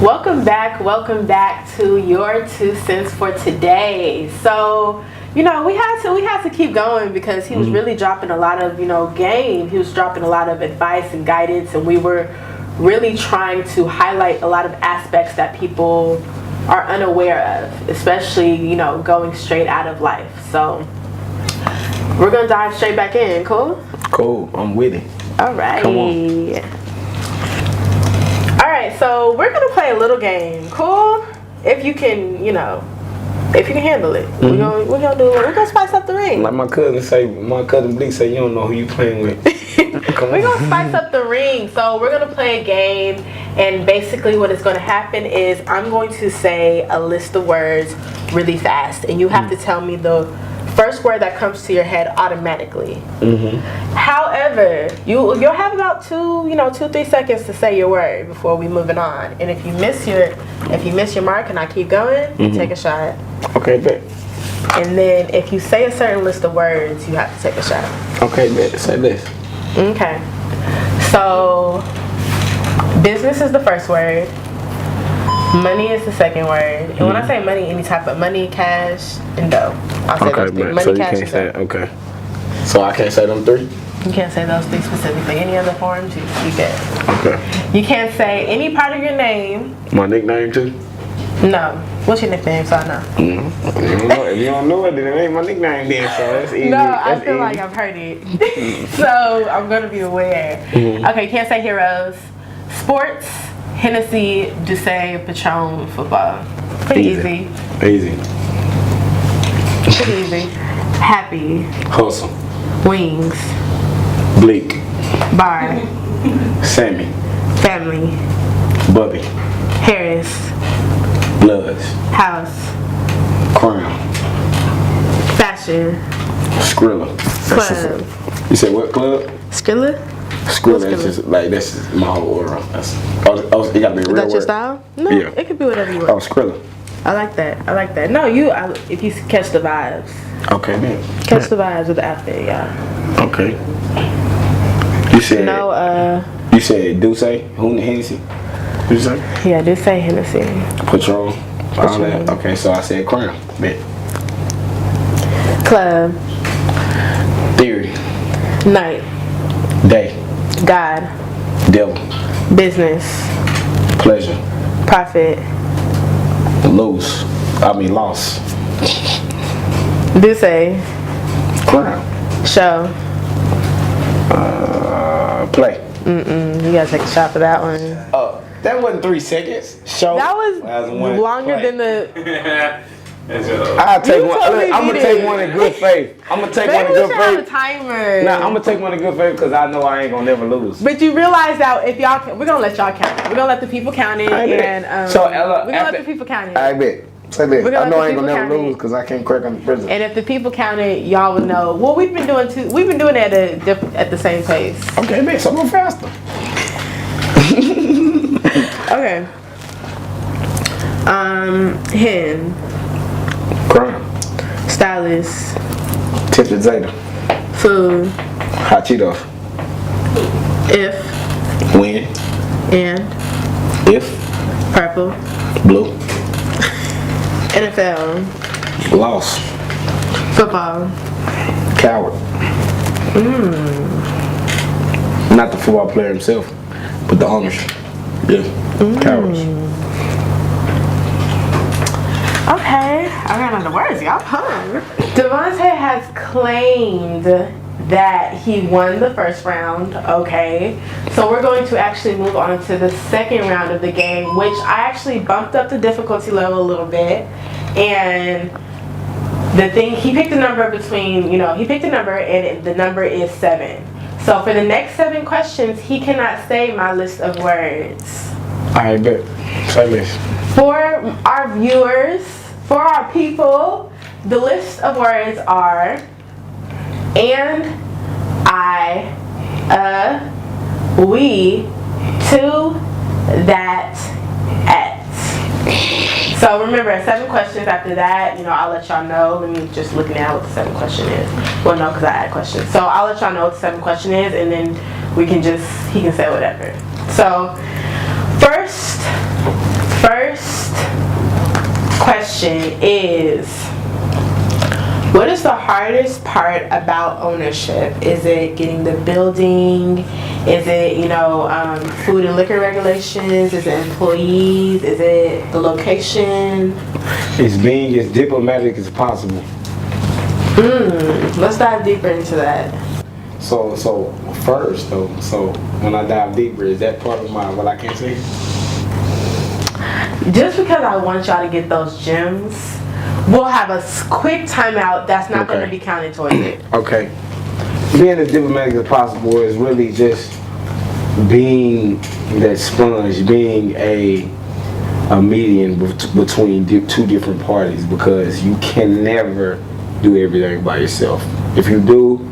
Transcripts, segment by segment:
Welcome back to Your 2 Cents for Today. So, we had to keep going because he was really dropping a lot of, game. He was dropping a lot of advice and guidance, and we were really trying to highlight a lot of aspects that people are unaware of, especially, going straight out of life. So, we're going to dive straight back in. Cool? Cool. I'm with it. All right. Come on. Alright, so we're gonna play a little game. Cool? If you can, if you can handle it. We're gonna spice up the ring. Like my cousin Bleak say, you don't know who you playing with. We're gonna spice up the ring. So we're gonna play a game, and basically what is gonna happen is I'm going to say a list of words really fast, and you have to tell me the first word that comes to your head automatically. However, you'll have about 2-3 seconds to say your word before we moving on. And if you miss your mark and I keep going, you take a shot. Okay, bet. And then if you say a certain list of words, you have to take a shot. Okay, bet. Say this. Okay. So, business is the first word. Money is the second word. And when I say money, any type of money, cash, and dough. I'll say those three. Money, so you cash, can't say dough. okay. So I can't say them three? You can't say those three specifically. Any other forms, you can. Okay. You can't say any part of your name. My nickname too? No. What's your nickname, so I know? If you don't know it, then it ain't my nickname then, so that's easy. No, I feel like I've heard it. So I'm going to be aware. Okay, you can't say heroes. Sports. Hennessy, Douce, Patron, football. Pretty easy. Easy. Pretty easy. Happy. Hustle. Wings. Bleak. Bar. Sammy. Family. Bubby. Harris. Bloods. House. Crown. Fashion. Skrilla. Club. You said what club? Skrilla? Skrilla, that's just my whole order. It gotta be a real word. Is that your style? No, yeah. It could be whatever you want. Oh, Skrilla. I like that. No, if you catch the vibes. Okay, man. Catch the vibes with the outfit, y'all. Okay. You said You said Douce, Hennessy. What you say? Yeah, Douce, Hennessy. Patron. All that. Okay, so I said Crown. Bet. Club. Theory. Night. Day. God. Devil. Business. Pleasure. Profit. Loss. Douce. Crown. Show. Play. You gotta take a shot for that one. That wasn't 3 seconds. Show. That was longer than the. I'll take one. I'm gonna take one in good faith. I'm gonna take one in good have a faith. timer. Nah, I'm gonna take one in good faith because I know I ain't gonna never lose. But you realize that if y'all, we're gonna let y'all count it. We're gonna let the people count it, and so Ella, we're gonna let the people count it. I bet. Say this. I know I ain't gonna never lose it. because I can't crack on the prison. And if the people count it, y'all would know. Well, we've been doing it at the same pace. Okay, man. So go faster. Okay. Hen. Crown. Stylist. Tipped Zeta. Food. Hot Cheetos. If. Win. And. If. Purple. Blue. NFL. Loss. Football. Coward. Not the football player himself, but the ownership. Yeah. Cowards. Okay, I ran out of words, y'all. Devante has claimed that he won the first round, okay? So we're going to actually move on to the second round of the game, which I actually bumped up the difficulty level a little bit. And the thing, he picked a number between, he picked a number and the number is 7. So for the next 7 questions, he cannot say my list of words. I bet. Say this. For our viewers, for our people, the list of words are and, I, we, to, that, at. So remember, 7 questions after that, I'll let y'all know. Let me just look now what the 7th question is. Well, no, because I had questions. So I'll let y'all know what the 7th question is, and then he can say whatever. So, question is, what is the hardest part about ownership? Is it getting the building? Is it, food and liquor regulations? Is it employees? Is it the location? It's being as diplomatic as possible. Let's dive deeper into that. So first though, when I dive deeper, is that part of what I can't say? Just because I want y'all to get those gems, we'll have a quick timeout that's not going to be counted towards it. Okay. Being as diplomatic as possible is really just being that sponge, being a median between two different parties, because you can never do everything by yourself. If you do,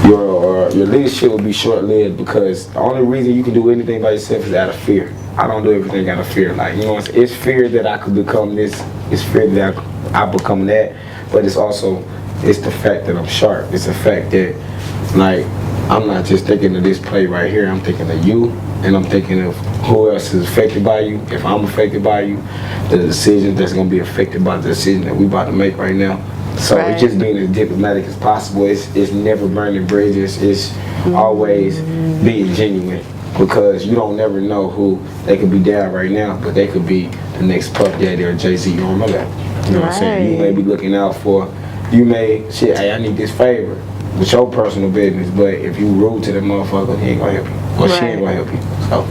your leadership will be short-lived, because the only reason you can do anything by yourself is out of fear. I don't do everything out of fear. It's fear that I could become this. It's fear that I become that. But it's the fact that I'm sharp. It's the fact that, I'm not just thinking of this play right here. I'm thinking of you, and I'm thinking of who else is affected by you. If I'm affected by you, the decision that's going to be affected by the decision that we about to make right now. So It's just being as diplomatic as possible. It's never burning bridges. It's always being genuine, because you don't never know who they could be down right now, but they could be the next Puff Daddy or Jay-Z. You don't know that. You know what I'm saying? You may be looking out for, hey, I need this favor with your personal business, but if you rude to the motherfucker, he ain't gonna help you, or she ain't gonna help you. So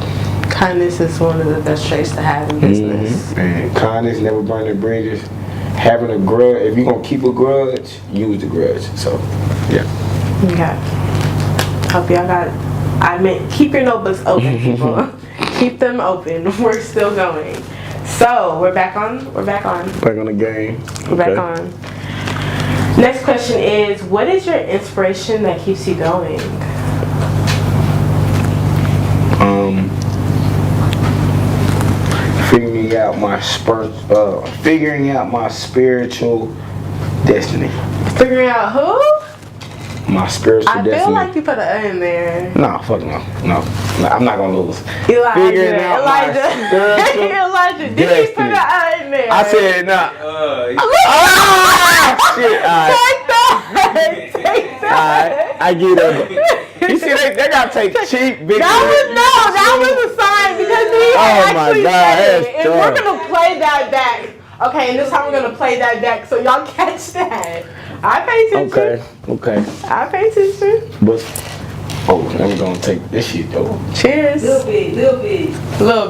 kindness is one of the best traits to have in business. And kindness, never burning bridges. Having a grudge, if you're gonna keep a grudge, use the grudge. So, yeah. Okay. Hope y'all keep your notebooks open, people. Keep them open. We're still going. So, we're back on. Back on the game. We're back on. Next question is, what is your inspiration that keeps you going? Figuring out my spiritual destiny. Figuring out who? My spiritual destiny. I feel like you put an in there. No, fuck no. I'm not gonna lose. Elijah. Did he put an in there? I said no. Shit. Take that. I get it. You see, they gotta take cheap big. That was a sign, because he actually said it. And we're gonna play that back. Okay, and this time we're gonna play that back, so y'all catch that. I pay attention. Okay. I pay attention. But I'm gonna take this shit though. Cheers. Little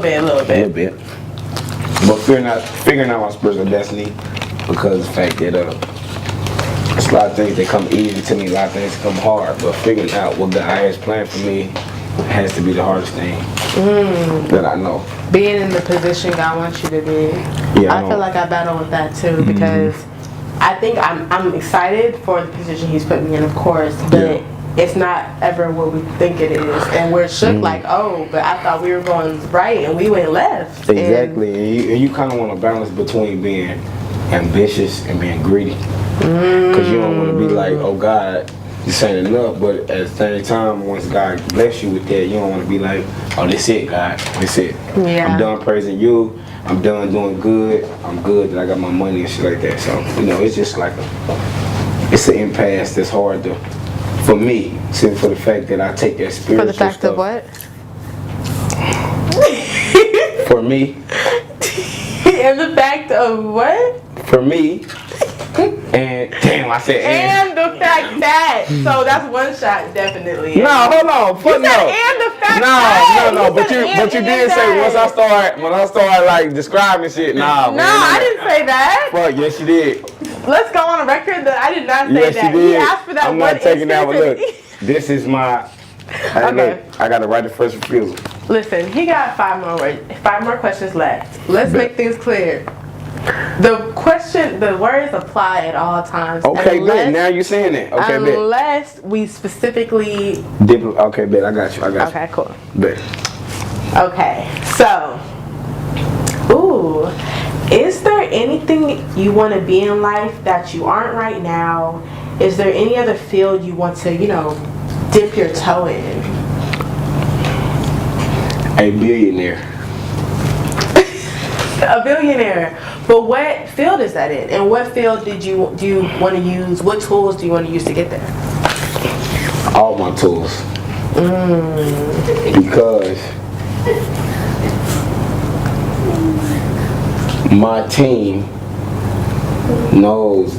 bit. But figuring out my spiritual destiny, because of the fact that it's a lot of things that come easy to me, a lot of things come hard, but figuring out what God has planned for me has to be the hardest thing that I know. Being in the position God wants you to be. Yeah, I feel like I battle with that too, because I think I'm excited for the position He's put me in, of course, but it's not ever what we think it is, and we're shook but I thought we were going right and we went left. Exactly, and you kind of want to balance between being ambitious and being greedy, because you don't want to be like, oh God, this ain't enough, but at the same time, once God bless you with that, you don't want to be like, oh, this it, God, this it. Yeah. I'm done praising you. I'm done doing good. I'm good that I got my money and shit like that. So, it's just like it's an impasse that's hard to, for me, simply for the fact that I take that spiritual For the fact stuff. of what? For me. And the fact of what? For me. And damn, I said and the fact that. So that's one shot, definitely. No, hold on. Fuck no. And the fact that. No. But you did say when I start like describing shit. Nah, man. No, I didn't say that. Fuck, yes you did. Let's go on a record that I did not say yes, that. You did. He asked for that I'm one not taking that one. Look, this is my. Okay. Look, I got to write the first refusal. Listen, he got 5 more questions left. Let's make things clear. The words apply at all times. Okay, good. Now you're saying it. Okay, bet. Unless we specifically. Okay, bet. I got you. Okay, cool. Bet. Okay, so. Is there anything you want to be in life that you aren't right now? Is there any other field you want to, dip your toe in? A billionaire. A billionaire. But what field is that in? And what field do you want to use? What tools do you want to use to get there? All my tools. Because my team knows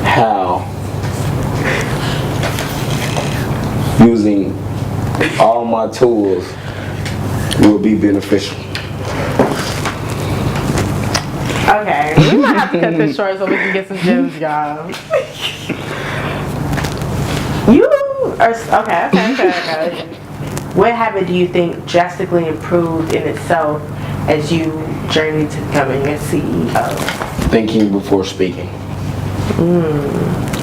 how using all my tools will be beneficial. Okay, we might have to cut this short so we can get some gems, y'all. You are okay. What habit do you think drastically improved in itself as you journeyed to becoming a CEO? Thinking before speaking.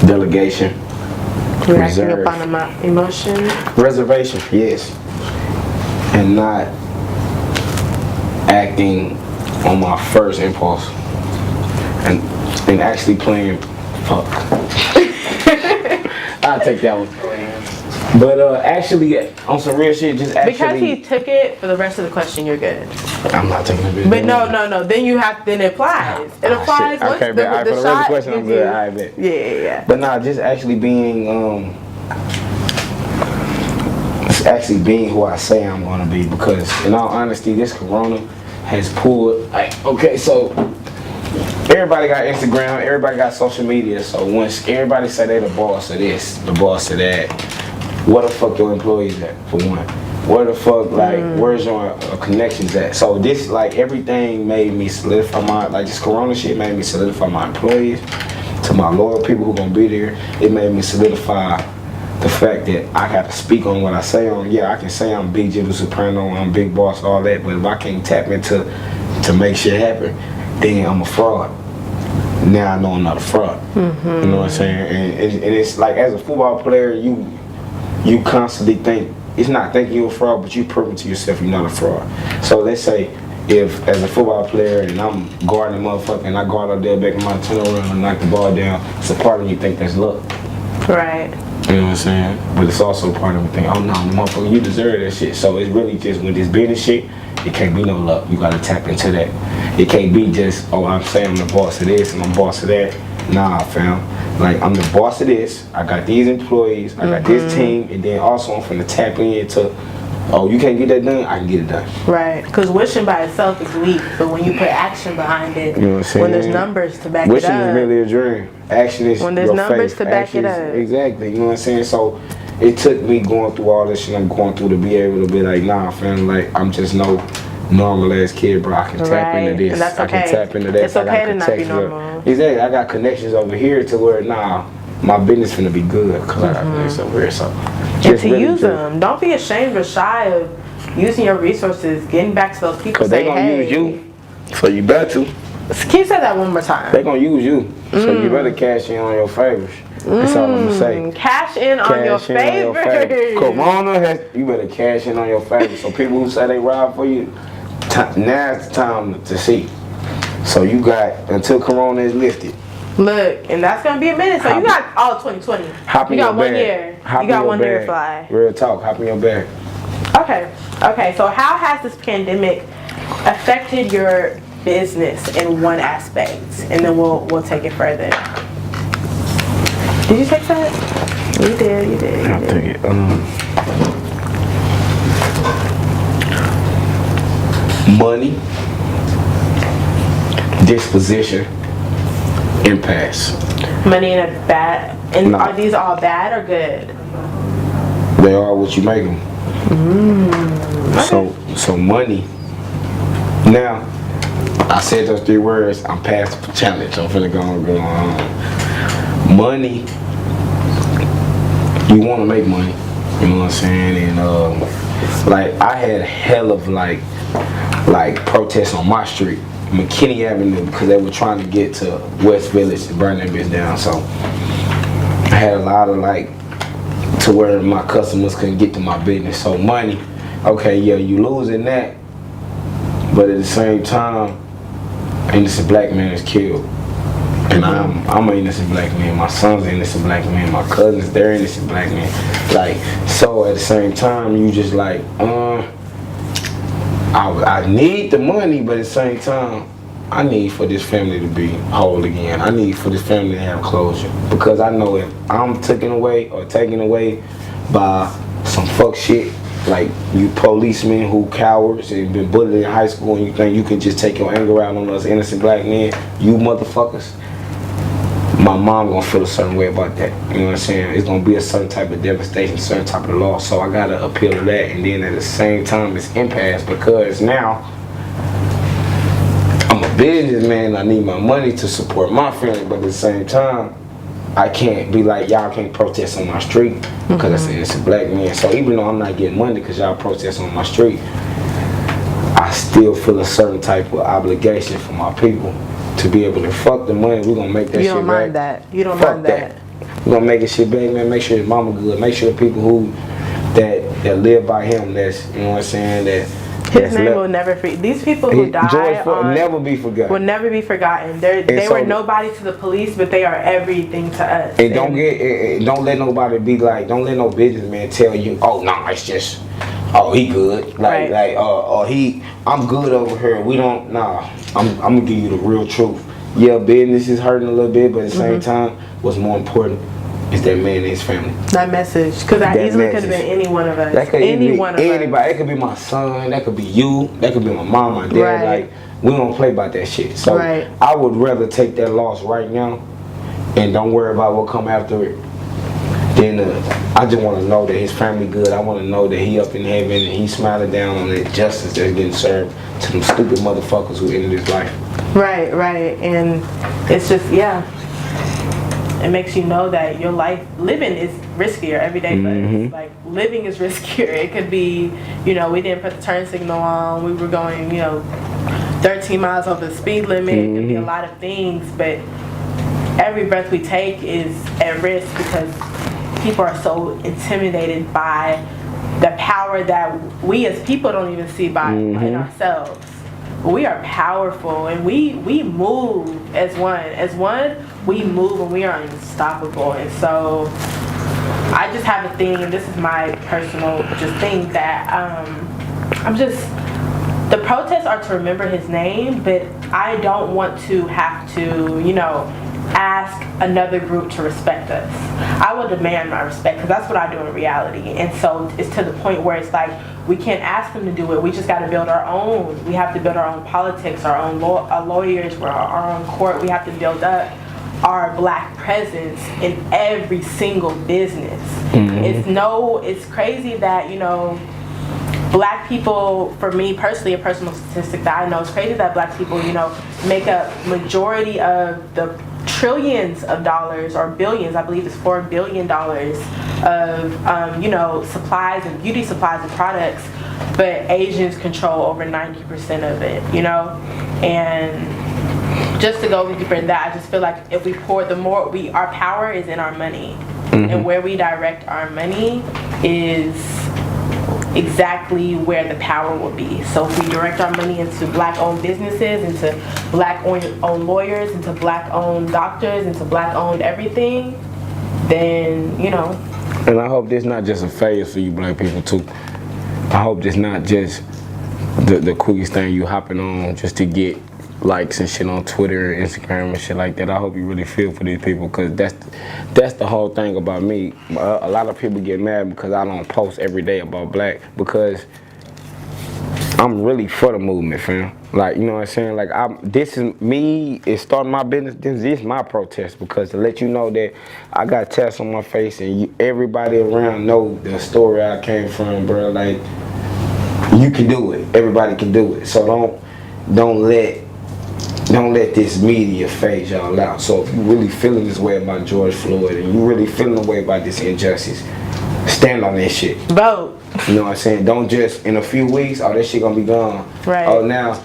Delegation. Reacting upon emotion. Reservation, yes. And not acting on my first impulse. And actually playing fuck. I'll take that one. But actually, on some real shit, just actually. Because he took it for the rest of the question, you're good. I'm not taking it. But no. Then you have. Then it applies. It applies. Shit. Okay, but for the rest of the question, I'm good. I bet. Yeah. But nah, just actually being actually being who I say I'm gonna be. Because in all honesty, this Corona has pulled. Like, okay, so everybody got Instagram, everybody got social media. So once everybody say they the boss of this, the boss of that. Where the fuck your employees at, for one? Where the fuck, where's your connections at? So this, everything made me solidify this Corona shit made me solidify my employees, to my loyal people who gonna be there. It made me solidify the fact that I have to speak on what I say on. Yeah, I can say I'm Big Jada Soprano, I'm Big Boss, all that, but if I can't tap into to make shit happen, then I'm a fraud. Now I know I'm not a fraud. You know what I'm saying? And it's like, as a football player, you constantly think, it's not thinking you're a fraud, but you proving to yourself you're not a fraud. So let's say, if as a football player and I'm guarding a motherfucker and I guard up there back in my tunnel run and knock the ball down, it's a part of you think that's luck. Right. You know what I'm saying? But it's also a part of me think, oh no, motherfucker, you deserve that shit. So it's really just, with this business shit, it can't be no luck. You gotta tap into that. It can't be just, oh, I'm saying I'm the boss of this and I'm the boss of that. Nah, fam. Like, I'm the boss of this. I got these employees. I got this team. And then also I'm finna tap into, oh, you can't get that done? I can get it done. Right. Because wishing by itself is weak. But when you put action behind it, you know what I'm saying? When there's numbers to back wishing it up. Wishing is merely a dream. Action is when there's your numbers faith. to back action it up. Exactly. You know what I'm saying? So it took me going through all this shit I'm going through to be able to be like, nah, fam, like, I'm just no normal ass kid, bro. I can tap into this. And that's okay. I can tap into that. It's okay to not be normal. Exactly. I got connections over here to where, nah, my business finna be good because I got connections over here. So and to use them. Don't be ashamed or shy of using your resources, getting back to those people. Because they gonna use you. So you better. Can you say that one more time? They gonna use you. So you better cash in on your favors. That's all I'm gonna say. Cash in on your favors. Corona has, you better cash in on your favors. So people who say they ride for you, now's the time to see. So you got until Corona is lifted. Look, and that's gonna be a minute. So you got all 2020. You got 1 year. You got 1 year to fly. Real talk. Hop in your bag. Okay. So how has this pandemic affected your business in one aspect? And then we'll take it further. Did you take that? You did. I'll take it. Money, disposition, impasse. Money in a bad, and no. Are these all bad or good? They are what you make them. Okay. So money. Now, I said those 3 words. I'm past the challenge. I'm finna go on. Money. You want to make money. You know what I'm saying? And like, I had a hell of like protests on my street, McKinney Avenue, because they were trying to get to West Village to burn that bitch down. So I had a lot of to where my customers couldn't get to my business. So money, okay, yeah, you losing that, but at the same time, innocent black man is killed. And I'm an innocent black man, my son's an innocent black man, my cousins, they're innocent black men. So at the same time, you just I need the money, but at the same time, I need for this family to be whole again. I need for this family to have closure. Because I know if I'm taken away by some fuck shit, like you policemen who cowards and been bullied in high school and you think you can just take your anger out on us innocent black men, you motherfuckers, my mom gonna feel a certain way about that. You know what I'm saying? It's gonna be a certain type of devastation, certain type of loss. So I gotta appeal to that, and then at the same time it's impasse because now I'm a businessman. I need my money to support my family, but at the same time I can't be like, y'all can't protest on my street because it's a black man. So even though I'm not getting money because y'all protest on my street, I still feel a certain type of obligation for my people to be able to fuck the money. We're gonna make that shit back. You don't mind that. You don't mind that. We're gonna make it shit back, man. Make sure his mama good. Make sure the people who that live by him, that's, you know what I'm saying, that his name will never be. These people who died will never be forgotten. Will never be forgotten. They were nobody to the police, but they are everything to us. And don't let nobody be like, don't let no businessman tell you, oh no, it's just, oh he good, I'm good over here. We don't, nah. I'm gonna give you the real truth. Yeah, business is hurting a little bit, but at the same time, what's more important is that man and his family. That message, because that easily could have been any one of us. That could anybody. That could be my son. That could be you. That could be my mom, my dad. Right. Like, we don't play about that shit. So I would rather take that loss right now and don't worry about what come after it. Then I just want to know that his family good. I want to know that he up in heaven and he's smiling down on the justice that's getting served to them stupid motherfuckers who ended his life. Right. And it's just, it makes you know that your life, living is riskier every day. But like, living is riskier. It could be, we didn't put the turn signal on. We were going, 13 miles over the speed limit. It could be a lot of things, but every breath we take is at risk because people are so intimidated by the power that we as people don't even see in ourselves. We are powerful and we move as one. As one, we move and we are unstoppable. And so I just have a thing, and this is my personal thing, that the protests are to remember his name, but I don't want to have to, ask another group to respect us. I will demand my respect because that's what I do in reality. And so it's to the point where it's like we can't ask them to do it. We just got to build our own. We have to build our own politics, our own lawyers, our own court. We have to build up our black presence in every single business. It's crazy that, black people, for me personally, a personal statistic that I know, it's crazy that black people, make up majority of the trillions of dollars, or billions, I believe it's $4 billion of, supplies and beauty supplies and products, but Asians control over 90% of it, and just to go deeper in that, I just feel like if we pour, our power is in our money, and where we direct our money is exactly where the power will be. So if we direct our money into black-owned businesses, into black-owned lawyers, into black-owned doctors, into black-owned everything, then, And I hope this not just a phase for you black people too. I hope this not just the quickest thing you hopping on just to get likes and shit on Twitter and Instagram and shit like that. I hope you really feel for these people, because that's the whole thing about me. A lot of people get mad because I don't post every day about black, because I'm really for the movement, fam. Like, you know what I'm saying? Like, this is me, it's starting my business, this is my protest, because to let you know that I got tats on my face and everybody around know the story I came from, bro. Like, you can do it. Everybody can do it. So don't let this media phase y'all out. So if you really feeling this way about George Floyd, and you really feeling the way about this injustice, stand on that shit. Vote. You know what I'm saying? Don't just, in a few weeks, that shit gonna be gone. Right. Oh, now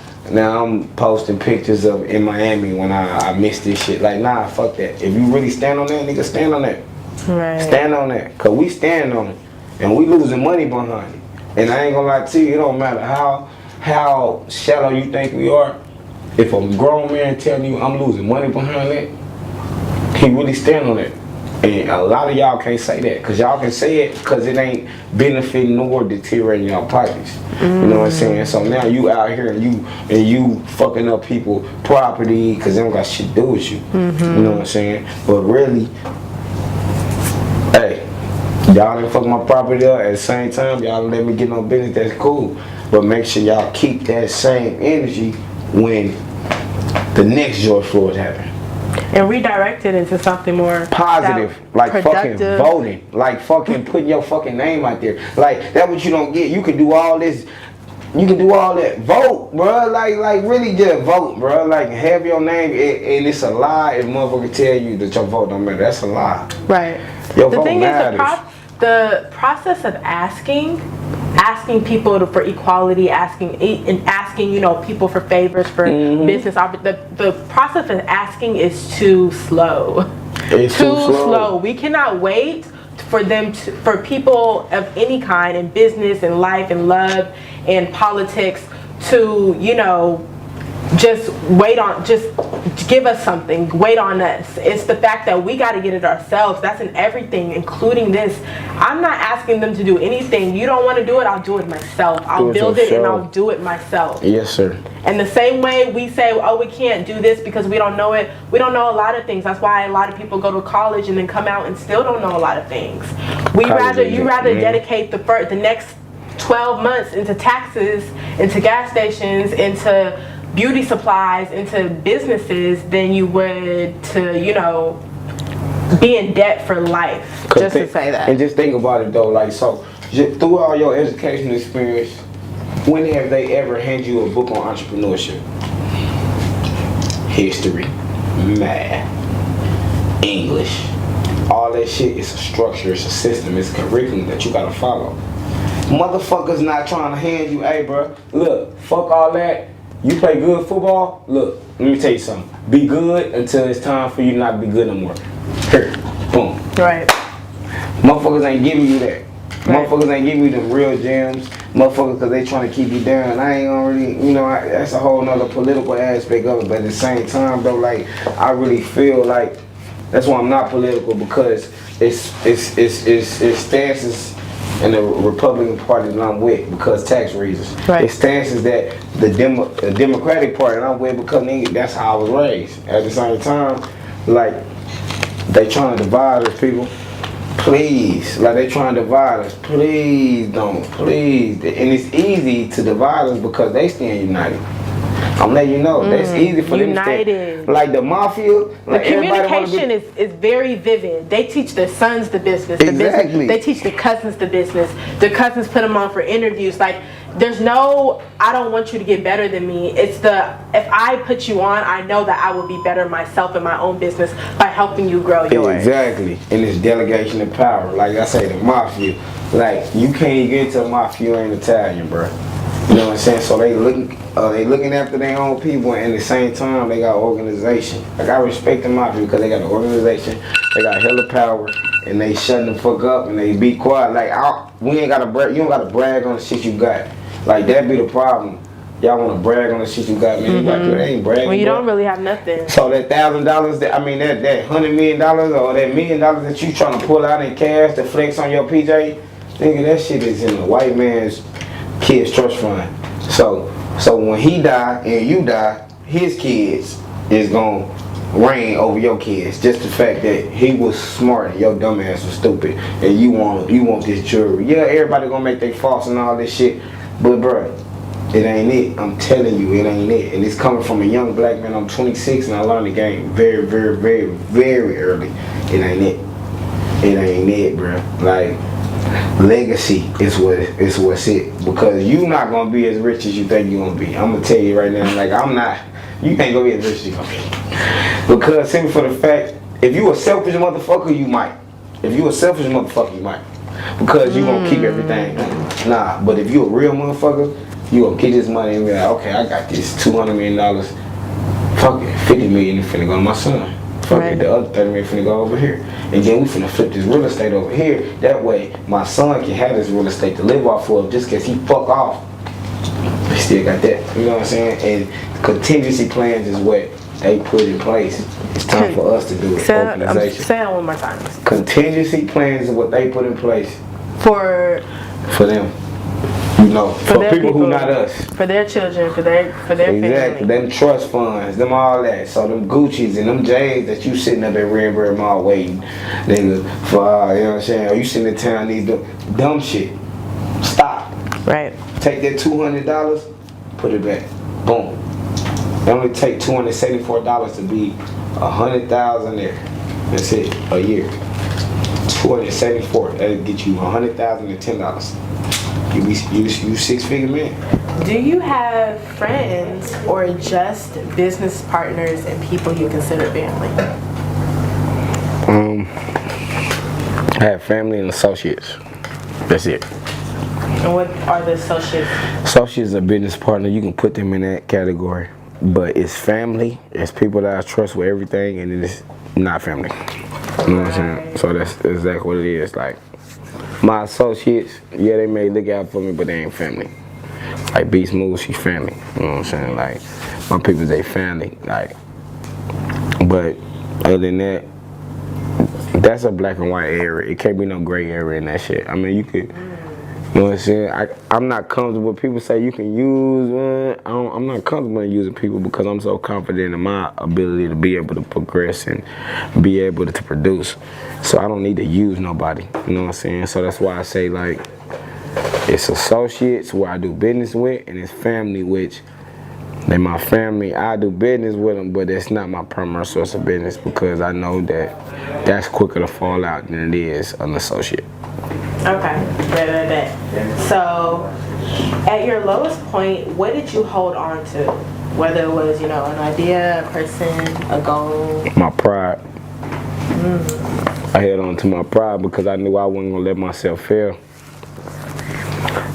I'm posting pictures of in Miami when I missed this shit. Like, nah, fuck that. If you really stand on that, nigga, stand on that. Right. Stand on that. Because we stand on it. And we losing money behind it. And I ain't gonna lie to you, it don't matter how shallow you think we are. If a grown man telling you I'm losing money behind that, he really stand on that. And a lot of y'all can't say that, because y'all can say it because it ain't benefiting nor deteriorating y'all pockets. You know what I'm saying? So now you out here and you fucking up people property because they don't got shit to do with you. You know what I'm saying? But really, hey, y'all didn't fuck my property up. At the same time, y'all let me get no business. That's cool. But make sure y'all keep that same energy when the next George Floyd happens. And redirect it into something more positive, like productive. fucking voting, like fucking putting your fucking name out there. Like, that's what you don't get. You can do all this, you can do all that. Vote, bro. Like really just vote, bro. Like, have your name, and it's a lie if motherfucker tell you that your vote don't matter. That's a lie. Right. Your The vote thing matters. is, the process of asking people for equality, asking you know, people for favors, for business. The process of asking is too slow. It's too slow. We cannot wait for people of any kind in business and life and love and politics to, you know, just give us something, wait on us. It's the fact that we got to get it ourselves. That's in everything, including this. I'm not asking them to do anything. You don't want to do it, I'll do it myself. I'll build it and I'll do it myself. Yes, sir. And the same way we say, oh, we can't do this because we don't know it. We don't know a lot of things. That's why a lot of people go to college and then come out and still don't know a lot of things. You rather dedicate the next 12 months into taxes, into gas stations, into beauty supplies, into businesses than you would to, you know, be in debt for life. Just to say that. And just think about it though, like, so through all your education experience, when have they ever handed you a book on entrepreneurship? History, math, English, all that shit is a structure, it's a system, it's a curriculum that you gotta follow. Motherfuckers not trying to hand you, hey bro, look, fuck all that. You play good football? Look, let me tell you something. Be good until it's time for you not to be good no more. Here, boom. Right. Motherfuckers ain't giving you that. Right. Motherfuckers ain't giving you them real gems. Motherfuckers, because they trying to keep you down. I ain't gonna really, you know, that's a whole nother political aspect of it. But at the same time, bro, like, I really feel like, that's why I'm not political, because it's stances in the Republican Party that I'm with because tax reasons. Right. It stances that the Democratic Party that I'm with because that's how I was raised. At the same time, like, they trying to divide us, people. Please, like, they trying to divide us. Please don't, please. And it's easy to divide us because they stand united. I'm letting you know, that's easy for them to stay. Like the mafia, like the communication is very vivid. They teach their sons the business. Exactly. They teach their cousins the business. Their cousins put them on for interviews. Like, there's no, I don't want you to get better than me. It's if I put you on, I know that I will be better myself in my own business by helping you grow yours. Exactly. And it's delegation of power. Like I say, the mafia. Like, you can't get into the mafia, you ain't Italian, bro. You know what I'm saying? So they looking after their own people, and at the same time they got organization. Like, I respect the mafia because they got an organization, they got hella power, and they shutting the fuck up and they be quiet. Like, we ain't gotta brag. You don't gotta brag on the shit you got. Like, that be the problem. Y'all wanna brag on the shit you got, man. They ain't bragging. Well, you don't really have nothing. So that $1,000, that $100 million or that $1 million that you trying to pull out in cash to flex on your PJ, nigga, that shit is in the white man's kids trust fund. So when he die and you die, his kids is gonna reign over your kids. Just the fact that he was smart and your dumb ass was stupid, and you want this jewelry. Yeah, everybody gonna make their faults and all this shit, but bruh, it ain't it. I'm telling you, it ain't it. And it's coming from a young black man. I'm 26 and I learned the game very, very, very, very early. It ain't it. It ain't it, bruh. Like, legacy is what's it, because you not gonna be as rich as you think you gonna be. I'm gonna tell you right now, like, I'm not. You ain't gonna be as rich as you gonna be, because simply for the fact, if you a selfish motherfucker, you might. If you a selfish motherfucker, you might, because you gonna keep everything. Nah, but if you a real motherfucker, you gonna get this money and be like, okay, I got this $200 million. Fuck it, $50 million is finna go to my son. Fuck it, the other $30 million finna go over here. And then we finna flip this real estate over here. That way, my son can have this real estate to live off of just cause he fuck off. He still got that. You know what I'm saying? And contingency plans is what they put in place. It's time for us to do it. Organization. Say it one more time. Contingency plans is what they put in place For them. You know, for people who not us. For their children, for their family. Exactly. Them trust funds, them all that. So them Gucci's and them J's that you sitting up at Redbird Mall waiting, nigga, for you know what I'm saying? Or you sitting in town these dumb shit. Stop. Right. Take that $200, put it back. Boom. It only take $274 to be 100,000 there. That's it. A year. 274. That'll get you 100,000 and $10. You six-figure man. Do you have friends or just business partners and people you consider family? I have family and associates. That's it. And what are the associates? Associates are business partner. You can put them in that category. But it's family. It's people that I trust with everything, and it is not family. You know what I'm saying? So that's exactly what it is. Like, my associates, yeah, they may look out for me, but they ain't family. Like Beast Move, she's family. You know what I'm saying? Like, my people, they family. Like, but other than that, that's a black and white area. It can't be no gray area in that shit. I mean, you could, you know what I'm saying? I'm not comfortable. People say you can use, I'm not comfortable in using people because I'm so confident in my ability to be able to progress and be able to produce. So I don't need to use nobody, you know what I'm saying? So that's why I say, like, it's associates where I do business with, and it's family, which they my family. I do business with them, but it's not my primary source of business because I know that that's quicker to fall out than it is an associate. Okay, bet. So, at your lowest point, what did you hold on to? Whether it was, you know, an idea, a person, a goal? My pride. I held on to my pride because I knew I wasn't gonna let myself fail.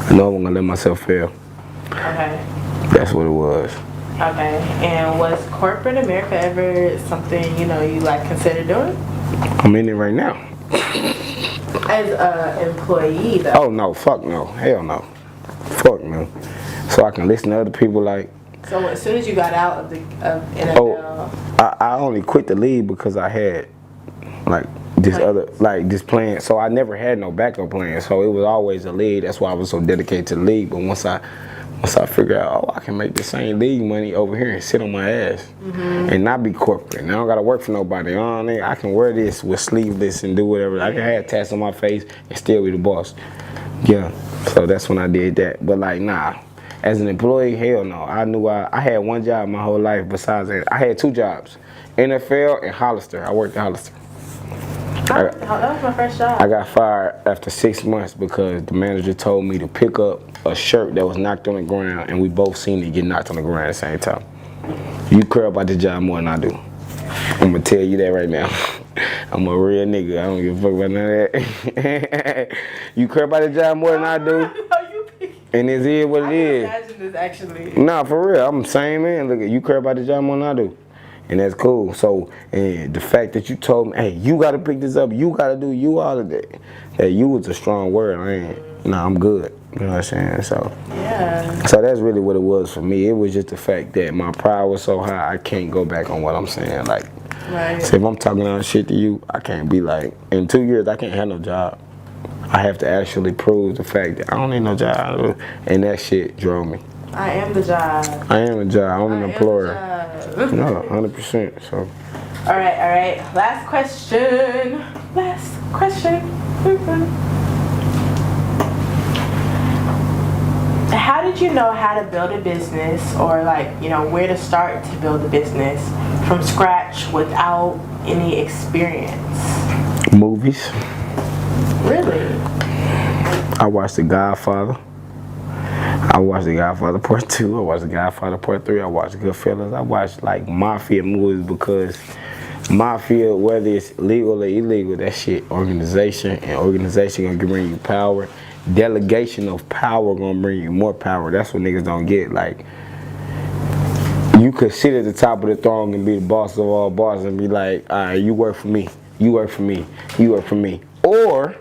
I know I wasn't gonna let myself fail. Okay. That's what it was. Okay. And was corporate America ever something, you know, you like consider doing? I'm in it right now. As an employee, though. Oh no, fuck no, hell no, fuck no. So I can listen to other people like. So as soon as you got out of NFL. Oh, I only quit the league because I had like this this plan. So I never had no backup plan. So it was always a league. That's why I was so dedicated to the league. But once I figured out, I can make the same league money over here and sit on my ass and not be corporate. And I don't gotta work for nobody. I can wear this with sleeveless and do whatever. I can have tats on my face and still be the boss. Yeah. So that's when I did that. But like, nah. As an employee, hell no. I knew I had one job my whole life. Besides that, I had two jobs, NFL and Hollister. I worked at Hollister. That was my first job. I got fired after 6 months because the manager told me to pick up a shirt that was knocked on the ground, and we both seen it get knocked on the ground at the same time. You care about this job more than I do. I'm gonna tell you that right now. I'm a real nigga. I don't give a fuck about none of that. You care about the job more than I do. And it is what it is. I can imagine this actually. Nah, for real. I'm the same man. Look, you care about the job more than I do. And that's cool. So, and the fact that you told me, hey, you got to pick this up, you got to do you all of that. That you was a strong word. I'm good. You know what I'm saying? So, yeah. So that's really what it was for me. It was just the fact that my pride was so high, I can't go back on what I'm saying. Like, right. So if I'm talking out shit to you, I can't be like, in 2 years, I can't have no job. I have to actually prove the fact that I don't need no job. And that shit drove me. I am the job. I am the job. I'm an employer. No, 100%. So. All right. Last question. How did you know how to build a business, or like, you know, where to start to build a business from scratch without any experience? Movies. Really? I watched The Godfather. I watched The Godfather Part 2. I watched The Godfather Part 3. I watched Goodfellas. I watched like mafia movies because mafia, whether it's legal or illegal, that shit organization, and organization gonna bring you power. Delegation of power gonna bring you more power. That's what niggas don't get. Like, you could sit at the top of the throne and be the boss of all bosses and be like, all right, you work for me, you work for me, you work for me. Or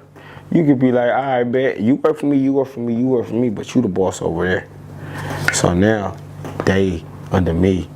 you could be like, all right, bet, you work for me, you work for me, you work for me, but you the boss over there. So now, they under me.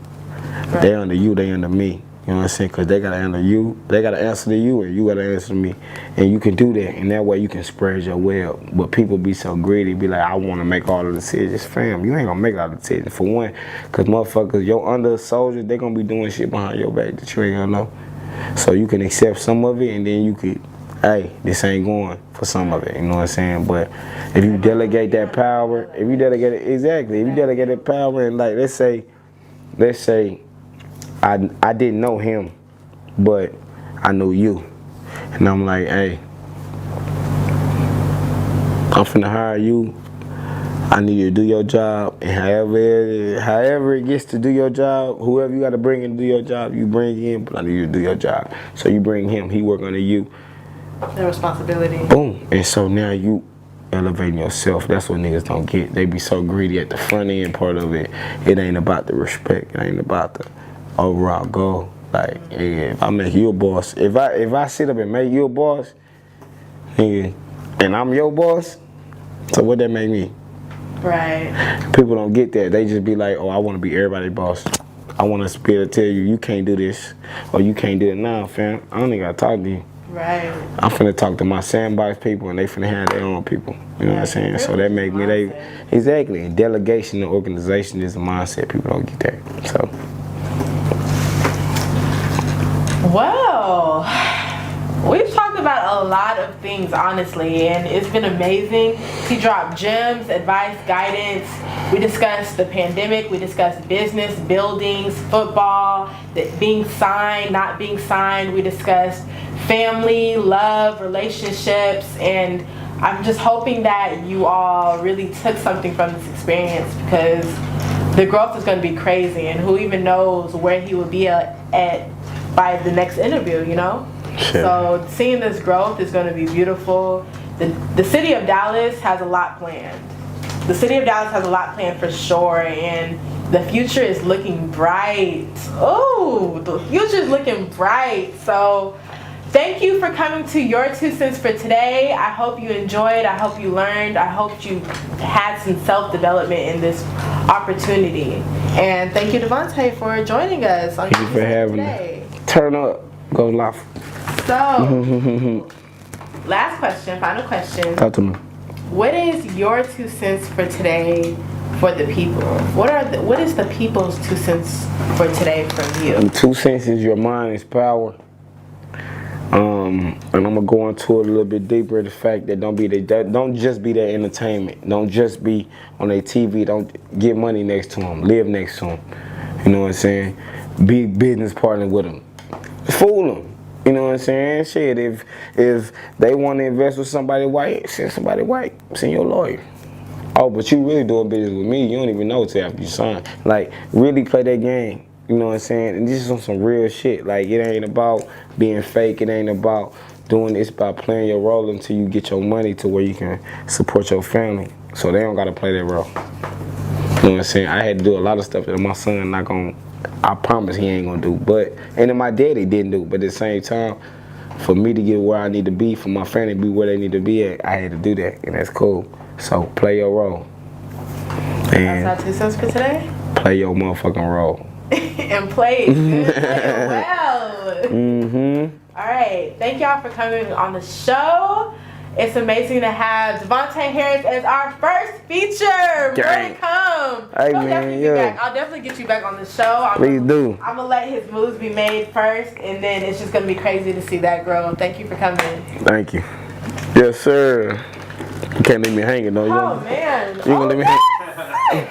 Right. They under you, they under me. You know what I'm saying? Because they got to answer you. They got to answer to you, and you got to answer to me. And you can do that, and that way you can spread your web. But people be so greedy, be like, I want to make all the decisions. Fam, you ain't going to make all the decisions. For one, because motherfuckers, your under soldiers, they going to be doing shit behind your back that you ain't going to know. So you can accept some of it, and then you could, hey, this ain't going for some of it. You know what I'm saying? But if you delegate that power, if you delegate it, exactly, if you delegate that power, and like, let's say, I didn't know him, but I knew you. And I'm like, hey, I'm finna hire you. I need you to do your job. And however it gets to do your job, whoever you got to bring in to do your job, you bring him, but I need you to do your job. So you bring him, he work under you. The responsibility. Boom. And so now you elevating yourself. That's what niggas don't get. They be so greedy at the front end part of it. It ain't about the respect. It ain't about the overall goal. Like, yeah, if I make you a boss, if I sit up and make you a boss, nigga, and I'm your boss, so what that make me? Right. People don't get that. They just be like, oh, I want to be everybody's boss. I want to be able to tell you, you can't do this, or you can't do it now, fam. I don't even got to talk to you. Right. I'm finna talk to my sandbox people, and they finna have their own people. You know what I'm saying? So that make me, exactly. And delegation and organization is a mindset. People don't get that. So. Well, we've talked about a lot of things, honestly, and it's been amazing. He dropped gems, advice, guidance. We discussed the pandemic. We discussed business, buildings, football, being signed, not being signed. We discussed family, love, relationships, and I'm just hoping that you all really took something from this experience, because the growth is going to be crazy, and who even knows where he will be at by the next interview, you know? Sure. So seeing this growth is going to be beautiful. The city of Dallas has a lot planned. The city of Dallas has a lot planned for sure, and the future is looking bright. Oh, the future is looking bright. So thank you for coming to Your 2 Cents for Today. I hope you enjoyed. I hope you learned. I hope you had some self-development in this opportunity. And thank you, Devante, for joining us on Thank you for having me. Turn up. Go live. So, last question, final question. Talk to me. What is your 2 cents for today for the people? What is the people's 2 cents for today from you? 2 cents is your mind is power. And I'm gonna go into it a little bit deeper. The fact that don't just be their entertainment. Don't just be on their TV. Don't get money next to them. Live next to them. You know what I'm saying? Be business partner with them. Fool them. You know what I'm saying? Shit, if they want to invest with somebody white, send somebody white. Send your lawyer. Oh, but you really doing business with me, you don't even know till after you sign. Like, really play that game. You know what I'm saying? And this is on some real shit. Like, it ain't about being fake. It ain't about doing this. It's about playing your role until you get your money to where you can support your family. So they don't got to play that role. You know what I'm saying? I had to do a lot of stuff that my son not going to, I promise he ain't going to do. But, and then my daddy didn't do. But at the same time, for me to get where I need to be, for my family to be where they need to be at, I had to do that. And that's cool. So play your role. And that's our 2 cents for today. Play your motherfucking role. And play it good, play it well. Mm-hmm. All right, thank y'all for coming on the show. It's amazing to have devanteharris as our first feature. More to come. Hey, man, I'll definitely get you back on the show. Please do. I'm gonna let his moves be made first, and then it's just gonna be crazy to see that grow. Thank you for coming. Thank you. Yes, sir. You can't leave me hanging, though. Oh man. You gonna leave me hanging?